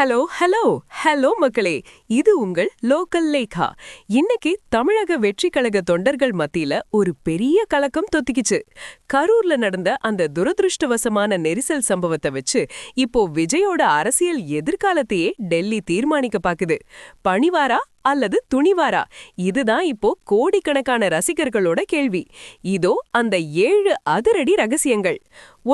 Hello hello hello மக்களே, இது உங்கள் லோக்கல் லேகா. இன்னைக்கு தமிழக வெற்றிக் கழக தொண்டர்கள் மத்தியில ஒரு பெரிய கலக்கம் தொத்திக்கிச்சு. கரூர்ல நடந்த அந்த துரதிருஷ்டவசமான நெரிசல் சம்பவத்தை வச்சு இப்போ விஜயோட அரசியல் எதிர்காலத்தையே டெல்லி தீர்மானிக்க பாக்குது. பணிவாரா அல்லது துணிவாரா? இதுதான் இப்போ கோடிக்கணக்கான ரசிகர்களோட கேள்வி. இதோ அந்த 7 அதிரடி ரகசியங்கள்.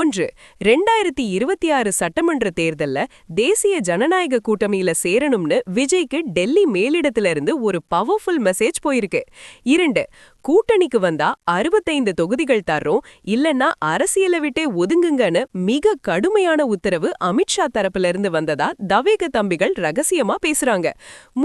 1. 2026 சட்டமன்ற தேர்தல்ல தேசிய ஜனநாயக கூட்டணியில சேரணும்னு விஜய்க்கு டெல்லி மேலிடத்துல இருந்து ஒரு பவர்ஃபுல் மெசேஜ் போயிருக்கு. 2. கூட்டணிக்கு வந்தா 65 தொகுதிகள் தர்றோம், இல்லன்னா அரசியலை விட்டே ஒதுங்குங்கன்னு மிக கடுமையான உத்தரவு அமித்ஷா தரப்புல இருந்து வந்ததா தவேக தம்பிகள் ரகசியமா பேசுறாங்க.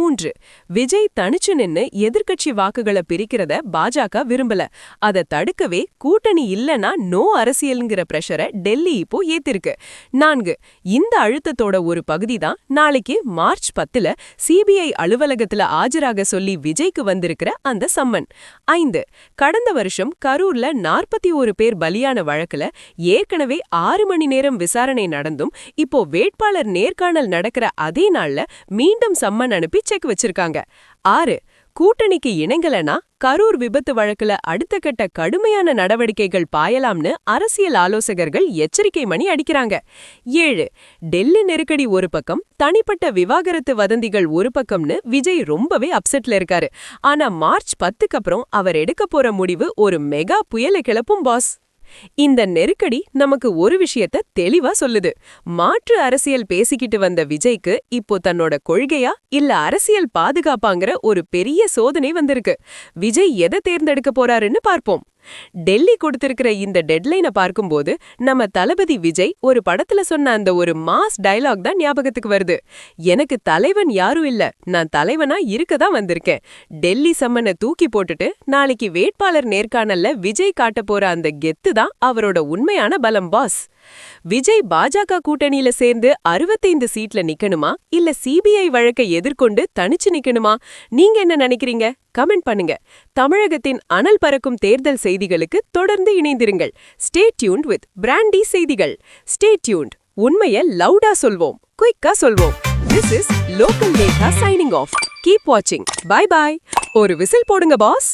3. விஜய் தனிச்சு நின்னு எதிர்க்கட்சி வாக்குகளை பிரிக்கிறத பாஜக விரும்பல. அதை தடுக்கவே கூட்டணி இல்லனா நோ அரசியல்ங்கிற பிரஷரை டெல்லி இப்போ ஏத்திருக்கு. 4. இந்த அழுத்தத்தோட ஒரு பகுதி தான் நாளைக்கு மார்ச் 10ல சிபிஐ அலுவலகத்துல ஆஜராக சொல்லி விஜய்க்கு வந்திருக்கிற அந்த சம்மன். 5. கடந்த வருஷம் கரூர்ல 41 பேர் பலியான வழக்குல ஏற்கனவே 6 மணி நேரம் விசாரணை நடந்தும் இப்போ வேட்பாளர் நேர்காணல் நடக்கிற அதே நாள்ல மீண்டும் சம்மன் அனுப்பி செக் வச்சிருக்காங்க. 6. கூட்டணிக்கு இணைங்கலனா கரூர் விபத்து வழக்குல அடுத்த கட்ட கடுமையான நடவடிக்கைகள் பாயலாம்னு அரசியல் ஆலோசகர்கள் எச்சரிக்கை மணி அடிக்கிறாங்க. 7. டெல்லி நெருக்கடி ஒரு பக்கம், தனிப்பட்ட விவாகரத்து வதந்திகள் ஒரு பக்கம்னு விஜய் ரொம்பவே அப்செட்ல இருக்காரு. ஆனா மார்ச் 10க்கு அப்புறம் அவர் எடுக்க போற முடிவு ஒரு மெகா புயலை கிளப்பும் பாஸ். இந்த நெருக்கடி நமக்கு ஒரு விஷயத்த தெளிவா சொல்லுது. மாற்று அரசியல் பேசிக்கிட்டு வந்த விஜய்க்கு இப்போ தன்னோட கொள்கையா இல்ல அரசியல் பாதுகாப்பாங்கிற ஒரு பெரிய சோதனை வந்திருக்கு. விஜய் எதை தேர்ந்தெடுக்க போறாருன்னு பார்ப்போம். டெல்லி கொடுத்திருக்கிற இந்த டெட்லைனை பார்க்கும்போது நம்ம தளபதி விஜய் ஒரு படத்துல சொன்ன அந்த ஒரு மாஸ் டயலாக் தான் ஞாபகத்துக்கு வருது. எனக்கு தலைவன் யாரும் இல்ல, நான் தலைவனா இருக்கதான் வந்திருக்கேன். டெல்லி சம்மனை தூக்கி போட்டுட்டு நாளைக்கு வேட்பாளர் நேர்காணல்ல விஜய் காட்ட போற அந்த கெத்து தான் அவரோட உண்மையான பலம் பாஸ். விஜய் பாஜக கூட்டணியில சேர்ந்து 65 சீட்ல நிக்கணுமா இல்ல சிபிஐ வழக்கை எதிர்கொண்டு தனிச்சு நிக்கணுமா? நீங்க என்ன நினைக்கிறீங்க? கமெண்ட் பண்ணுங்க. தமிழகத்தின் அனல் பறக்கும் தேர்தல் செய்திகளுக்கு தொடர்ந்து இணைந்திருங்கள். ஸ்டே டியூன்ட் வித் பிராண்டி செய்திகள். Stay tuned. உண்மையை லவுடா சொல்வோம், குயிக்கா சொல்வோம். This is Local Lekha signing off. Keep watching. Bye bye. ஒரு விசில் போடுங்க பாஸ்.